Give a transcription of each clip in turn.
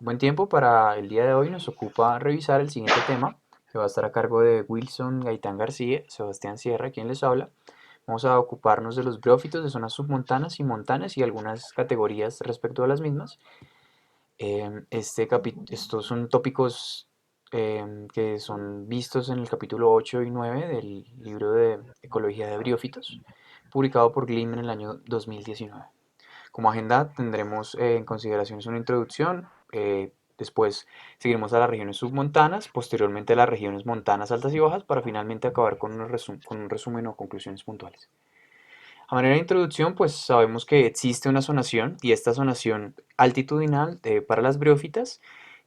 Buen tiempo para el día de hoy. Nos ocupa revisar el siguiente tema, que va a estar a cargo de Wilson Gaitán García, Sebastián Sierra, quien les habla. Vamos a ocuparnos de los briófitos de zonas submontanas y montanas y algunas categorías respecto a las mismas. Estos son tópicos que son vistos en el capítulo 8 y 9 del libro de Ecología de Briófitos, publicado por Glim en el año 2019. Como agenda tendremos en consideración una introducción, después seguiremos a las regiones submontanas, posteriormente a las regiones montanas altas y bajas, para finalmente acabar con con un resumen o conclusiones puntuales. A manera de introducción, pues sabemos que existe una zonación y esta zonación altitudinal para las briófitas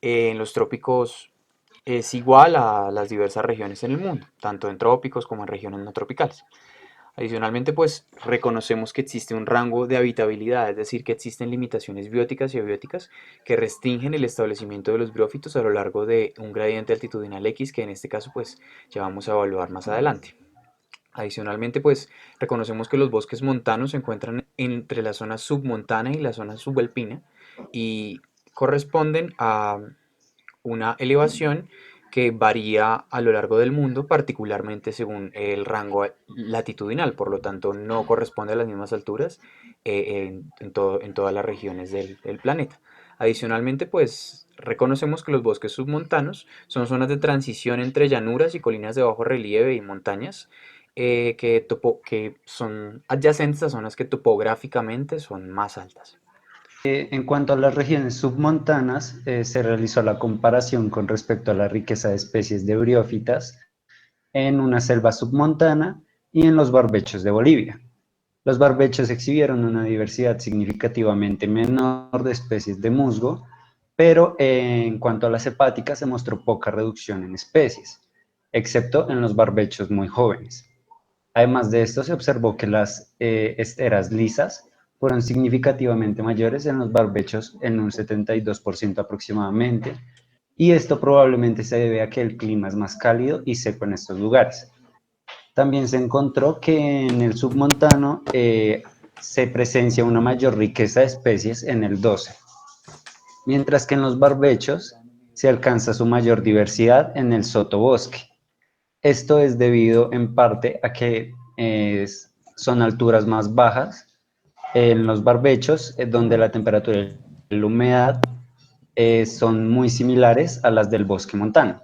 en los trópicos es igual a las diversas regiones en el mundo, tanto en trópicos como en regiones no tropicales. Adicionalmente, pues reconocemos que existe un rango de habitabilidad, es decir, que existen limitaciones bióticas y abióticas que restringen el establecimiento de los briófitos a lo largo de un gradiente altitudinal X, que en este caso pues ya vamos a evaluar más adelante. Adicionalmente, pues reconocemos que los bosques montanos se encuentran entre la zona submontana y la zona subalpina y corresponden a una elevación que varía a lo largo del mundo, particularmente según el rango latitudinal, por lo tanto no corresponde a las mismas alturas en todas las regiones del planeta. Adicionalmente, pues reconocemos que los bosques submontanos son zonas de transición entre llanuras y colinas de bajo relieve y montañas que son adyacentes a zonas que topográficamente son más altas. En cuanto a las regiones submontanas, se realizó la comparación con respecto a la riqueza de especies de briófitas en una selva submontana y en los barbechos de Bolivia. Los barbechos exhibieron una diversidad significativamente menor de especies de musgo, pero en cuanto a las hepáticas se mostró poca reducción en especies, excepto en los barbechos muy jóvenes. Además de esto, se observó que las esteras lisas fueron significativamente mayores en los barbechos en un 72% aproximadamente, y esto probablemente se debe a que el clima es más cálido y seco en estos lugares. También se encontró que en el submontano se presencia una mayor riqueza de especies en el 12, mientras que en los barbechos se alcanza su mayor diversidad en el sotobosque. Esto es debido en parte a que son alturas más bajas en los barbechos, donde la temperatura y la humedad son muy similares a las del bosque montano.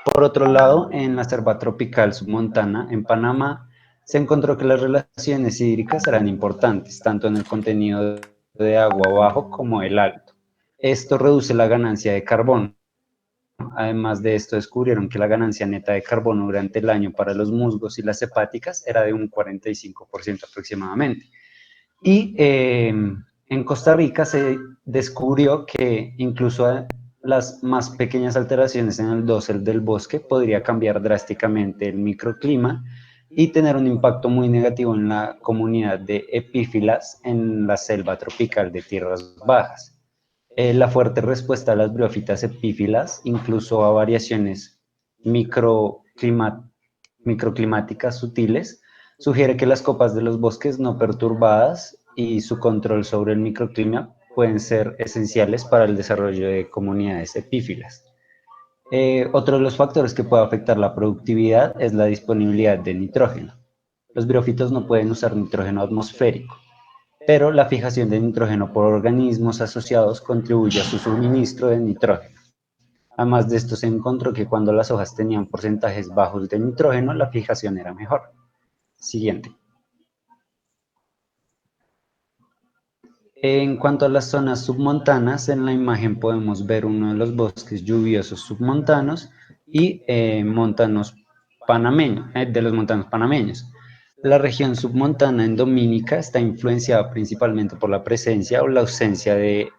Por otro lado, en la selva tropical submontana, en Panamá, se encontró que las relaciones hídricas eran importantes, tanto en el contenido de agua bajo como el alto. Esto reduce la ganancia de carbono. Además de esto, descubrieron que la ganancia neta de carbono durante el año para los musgos y las hepáticas era de un 45% aproximadamente. Y en Costa Rica se descubrió que incluso las más pequeñas alteraciones en el dosel del bosque podría cambiar drásticamente el microclima y tener un impacto muy negativo en la comunidad de epífilas en la selva tropical de tierras bajas. La fuerte respuesta a las briófitas epífilas, incluso a variaciones microclimáticas sutiles, sugiere que las copas de los bosques no perturbadas y su control sobre el microclima pueden ser esenciales para el desarrollo de comunidades epífilas. Otro de los factores que puede afectar la productividad es la disponibilidad de nitrógeno. Los briófitos no pueden usar nitrógeno atmosférico, pero la fijación de nitrógeno por organismos asociados contribuye a su suministro de nitrógeno. Además de esto, se encontró que cuando las hojas tenían porcentajes bajos de nitrógeno, la fijación era mejor. Siguiente. En cuanto a las zonas submontanas, en la imagen podemos ver uno de los bosques lluviosos submontanos y montanos panameños, de los montanos panameños. La región submontana en Dominica está influenciada principalmente por la presencia o la ausencia de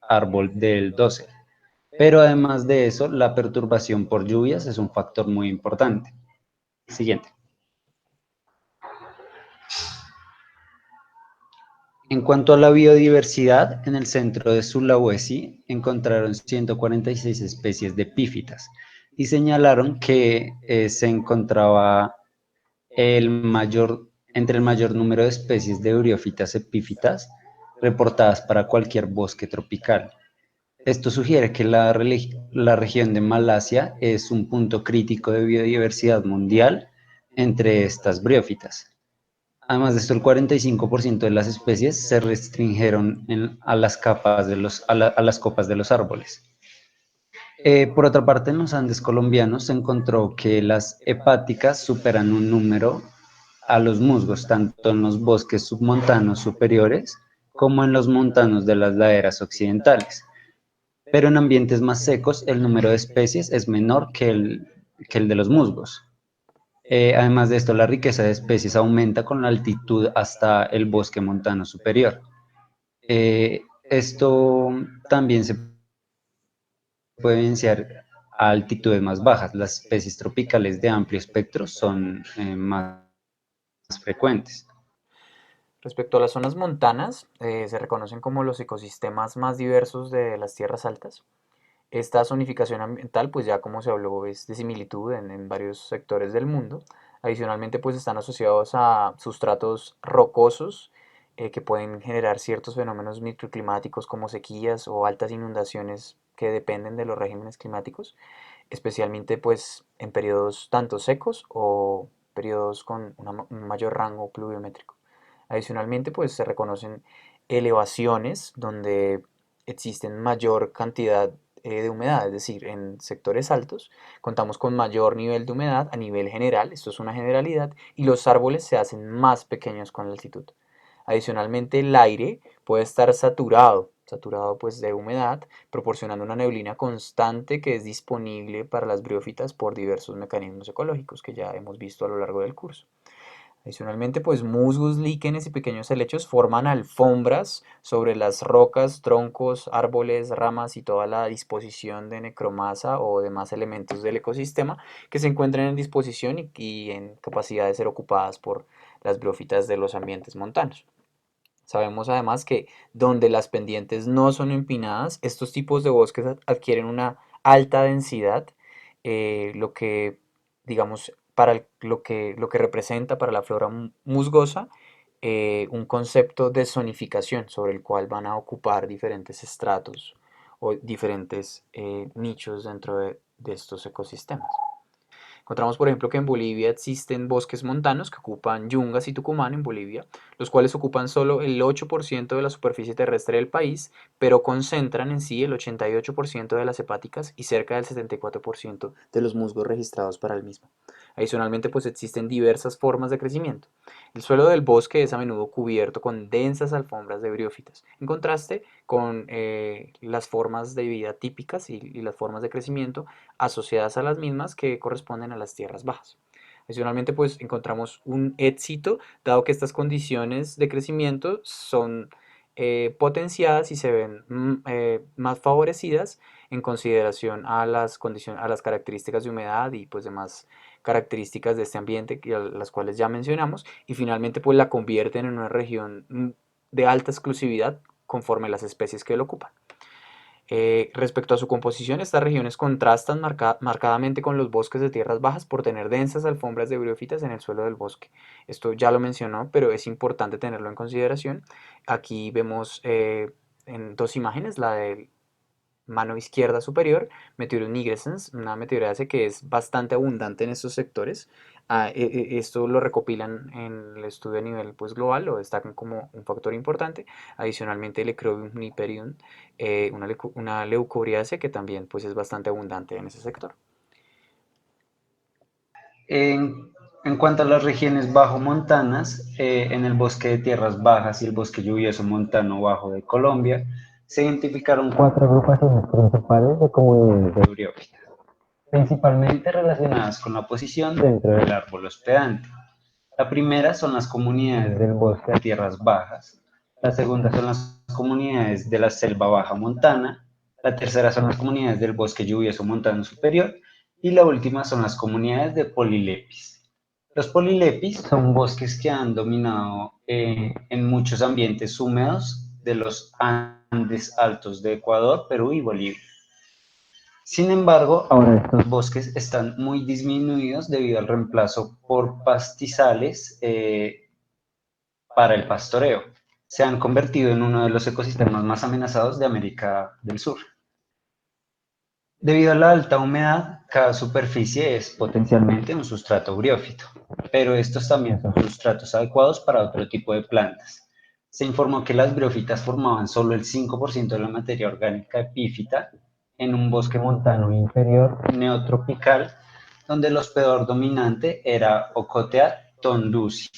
árbol del dosel. Pero además de eso, la perturbación por lluvias es un factor muy importante. Siguiente. En cuanto a la biodiversidad, en el centro de Sulawesi encontraron 146 especies de epífitas y señalaron que se encontraba entre el mayor número de especies de briófitas epífitas reportadas para cualquier bosque tropical. Esto sugiere que la región de Malasia es un punto crítico de biodiversidad mundial entre estas briófitas. Además de esto, el 45% de las especies se restringieron a las capas a las copas de los árboles. Por otra parte, en los Andes colombianos se encontró que las hepáticas superan un número a los musgos, tanto en los bosques submontanos superiores como en los montanos de las laderas occidentales. Pero en ambientes más secos, el número de especies es menor que el de los musgos. Además de esto, la riqueza de especies aumenta con la altitud hasta el bosque montano superior. Esto también se puede evidenciar a altitudes más bajas. Las especies tropicales de amplio espectro son más frecuentes. Respecto a las zonas montanas, se reconocen como los ecosistemas más diversos de las tierras altas. Esta zonificación ambiental, pues ya como se habló, es de similitud en varios sectores del mundo. Adicionalmente, pues están asociados a sustratos rocosos que pueden generar ciertos fenómenos microclimáticos como sequías o altas inundaciones que dependen de los regímenes climáticos, especialmente pues en periodos tanto secos o periodos con un mayor rango pluviométrico. Adicionalmente, pues se reconocen elevaciones donde existen mayor cantidad de humedad, es decir, en sectores altos contamos con mayor nivel de humedad a nivel general, esto es una generalidad, y los árboles se hacen más pequeños con la altitud. Adicionalmente, el aire puede estar saturado pues de humedad, proporcionando una neblina constante que es disponible para las briófitas por diversos mecanismos ecológicos que ya hemos visto a lo largo del curso. Adicionalmente, pues musgos, líquenes y pequeños helechos forman alfombras sobre las rocas, troncos, árboles, ramas y toda la disposición de necromasa o demás elementos del ecosistema que se encuentran en disposición y en capacidad de ser ocupadas por las briófitas de los ambientes montanos. Sabemos además que donde las pendientes no son empinadas, estos tipos de bosques adquieren una alta densidad, lo que, digamos, lo que representa para la flora musgosa un concepto de zonificación sobre el cual van a ocupar diferentes estratos o diferentes nichos dentro de estos ecosistemas. Encontramos, por ejemplo, que en Bolivia existen bosques montanos que ocupan Yungas y Tucumán en Bolivia, los cuales ocupan solo el 8% de la superficie terrestre del país, pero concentran en sí el 88% de las hepáticas y cerca del 74% de los musgos registrados para el mismo. Adicionalmente, pues existen diversas formas de crecimiento. El suelo del bosque es a menudo cubierto con densas alfombras de briófitas, en contraste con las formas de vida típicas y las formas de crecimiento asociadas a las mismas que corresponden a las tierras bajas. Adicionalmente, pues encontramos un éxito, dado que estas condiciones de crecimiento son potenciadas y se ven más favorecidas en consideración a a las características de humedad y pues demás características de este ambiente, las cuales ya mencionamos, y finalmente pues la convierten en una región de alta exclusividad conforme las especies que lo ocupan. Respecto a su composición, estas regiones contrastan marcadamente con los bosques de tierras bajas por tener densas alfombras de briófitas en el suelo del bosque. Esto ya lo mencionó, pero es importante tenerlo en consideración. Aquí vemos en dos imágenes, la del mano izquierda superior, Meteorus nigrescens, una meteorácea que es bastante abundante en estos sectores. Esto lo recopilan en el estudio a nivel pues, global, lo destacan como un factor importante. Adicionalmente, el Ecrobium niperium, una leucoriácea que también pues, es bastante abundante en ese sector. En cuanto a las regiones bajo-montanas, en el bosque de tierras bajas y el bosque lluvioso montano bajo de Colombia, se identificaron cuatro agrupaciones principales de comunidades de briófitas, principalmente relacionadas con la posición dentro del árbol hospedante. La primera son las comunidades del bosque de tierras bajas, la segunda son las comunidades de la selva baja montana, la tercera son las comunidades del bosque lluvioso montano superior y la última son las comunidades de polilepis. Los polilepis son bosques que han dominado en muchos ambientes húmedos de los Andes altos de Ecuador, Perú y Bolivia. Sin embargo, ahora estos bosques están muy disminuidos debido al reemplazo por pastizales para el pastoreo. Se han convertido en uno de los ecosistemas más amenazados de América del Sur. Debido a la alta humedad, cada superficie es potencialmente un sustrato briófito, pero estos también son sustratos adecuados para otro tipo de plantas. Se informó que las briófitas formaban solo el 5% de la materia orgánica epífita en un bosque montano inferior neotropical, donde el hospedador dominante era Ocotea tondusi.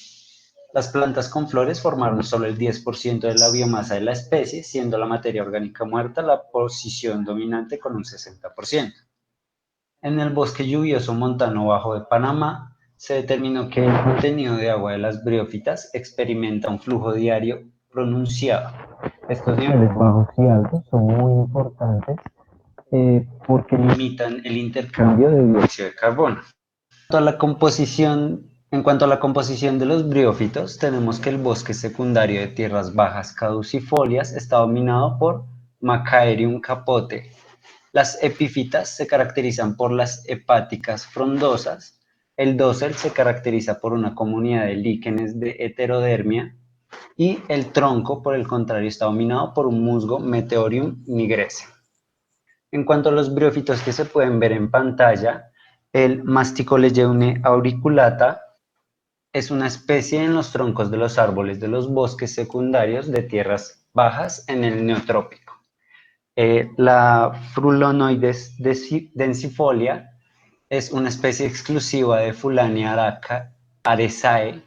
Las plantas con flores formaron solo el 10% de la biomasa de la especie, siendo la materia orgánica muerta la posición dominante con un 60%. En el bosque lluvioso montano bajo de Panamá, se determinó que el contenido de agua de las briófitas experimenta un flujo diario pronunciado. Estos niveles bajos y altos son muy importantes porque limitan el intercambio de dióxido de carbono. En cuanto a la composición de los briófitos, tenemos que el bosque secundario de tierras bajas caducifolias está dominado por Macaerium capote. Las epífitas se caracterizan por las hepáticas frondosas. El dosel se caracteriza por una comunidad de líquenes de heterodermia y el tronco, por el contrario, está dominado por un musgo Meteorium nigrescens. En cuanto a los briófitos que se pueden ver en pantalla, el Masticoleyeune auriculata es una especie en los troncos de los árboles de los bosques secundarios de tierras bajas en el neotrópico. La Frulonoides densifolia es una especie exclusiva de Fulania araceae,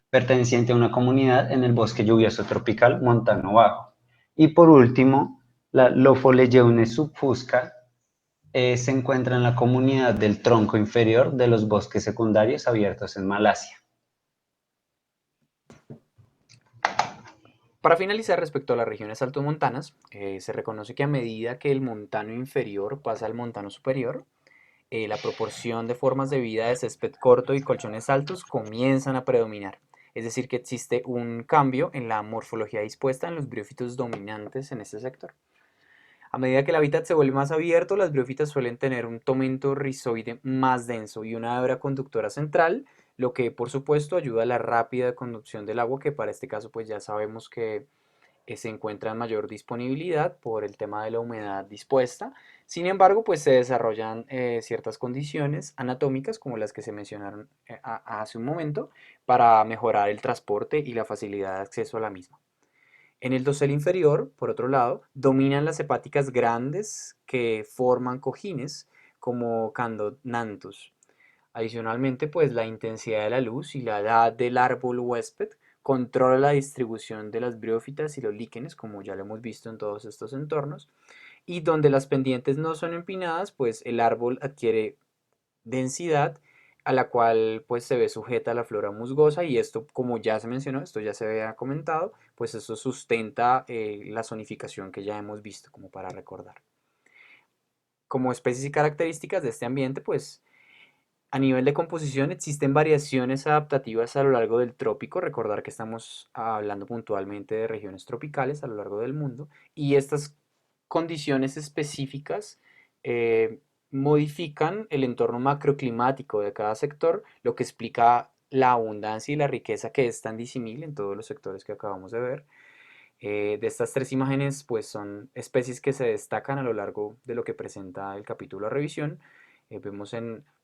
perteneciente a una comunidad en el bosque lluvioso tropical montano bajo. Y por último, la Lopholeyeune subfusca se encuentra en la comunidad del tronco inferior de los bosques secundarios abiertos en Malasia. Para finalizar, respecto a las regiones altomontanas, se reconoce que a medida que el montano inferior pasa al montano superior, la proporción de formas de vida de césped corto y colchones altos comienzan a predominar. Es decir, que existe un cambio en la morfología dispuesta en los briófitos dominantes en este sector. A medida que el hábitat se vuelve más abierto, las briófitas suelen tener un tomento rizoide más denso y una hebra conductora central, lo que por supuesto ayuda a la rápida conducción del agua, que para este caso pues ya sabemos que se encuentra en mayor disponibilidad por el tema de la humedad dispuesta. Sin embargo, pues se desarrollan ciertas condiciones anatómicas como las que se mencionaron hace un momento para mejorar el transporte y la facilidad de acceso a la misma. En el dosel inferior, por otro lado, dominan las hepáticas grandes que forman cojines como Candonanthus. Adicionalmente, pues la intensidad de la luz y la edad del árbol huésped controla la distribución de las briófitas y los líquenes, como ya lo hemos visto en todos estos entornos, y donde las pendientes no son empinadas, pues el árbol adquiere densidad a la cual pues se ve sujeta la flora musgosa y esto como ya se mencionó, esto ya se había comentado, pues eso sustenta la zonificación que ya hemos visto como para recordar. Como especies y características de este ambiente, pues a nivel de composición existen variaciones adaptativas a lo largo del trópico, recordar que estamos hablando puntualmente de regiones tropicales a lo largo del mundo, y estas condiciones específicas eh, modifican el entorno macroclimático de cada sector, lo que explica la abundancia y la riqueza que es tan disímil en todos los sectores que acabamos de ver. De estas tres imágenes, pues son especies que se destacan a lo largo de lo que presenta el capítulo a revisión. Vemos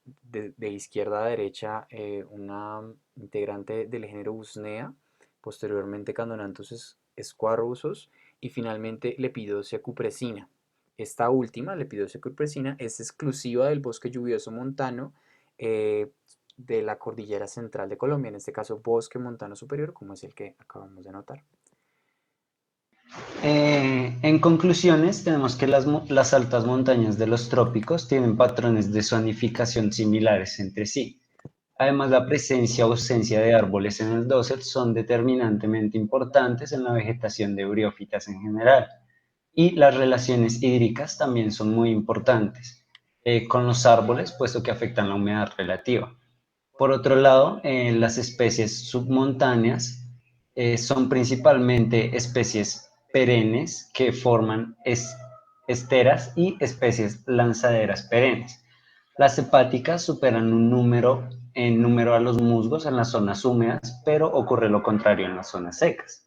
de izquierda a derecha una integrante del género Usnea, posteriormente Candonanthus squarrosus y finalmente Lepidosia cupresina. Esta última, Lepidosia cupresina, es exclusiva del bosque lluvioso montano de la cordillera central de Colombia, en este caso bosque montano superior, como es el que acabamos de notar. En conclusiones, tenemos que las altas montañas de los trópicos tienen patrones de zonificación similares entre sí. Además, la presencia o ausencia de árboles en el dosel son determinantemente importantes en la vegetación de briófitas en general. Y las relaciones hídricas también son muy importantes con los árboles, puesto que afectan la humedad relativa. Por otro lado, las especies submontáneas son principalmente especies perennes que forman esteras y especies lanzaderas perennes. Las hepáticas superan en número a los musgos en las zonas húmedas, pero ocurre lo contrario en las zonas secas.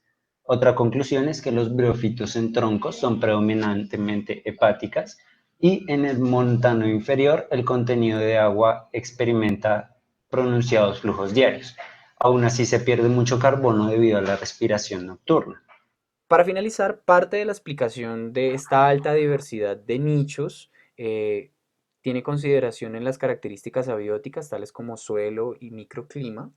Otra conclusión es que los briófitos en troncos son predominantemente hepáticas, y en el montano inferior el contenido de agua experimenta pronunciados flujos diarios. Aún así se pierde mucho carbono debido a la respiración nocturna. Para finalizar, parte de la explicación de esta alta diversidad de nichos tiene consideración en las características abióticas, tales como suelo y microclima,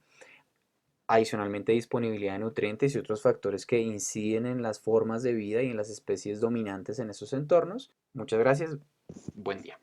adicionalmente disponibilidad de nutrientes y otros factores que inciden en las formas de vida y en las especies dominantes en esos entornos. Muchas gracias, buen día.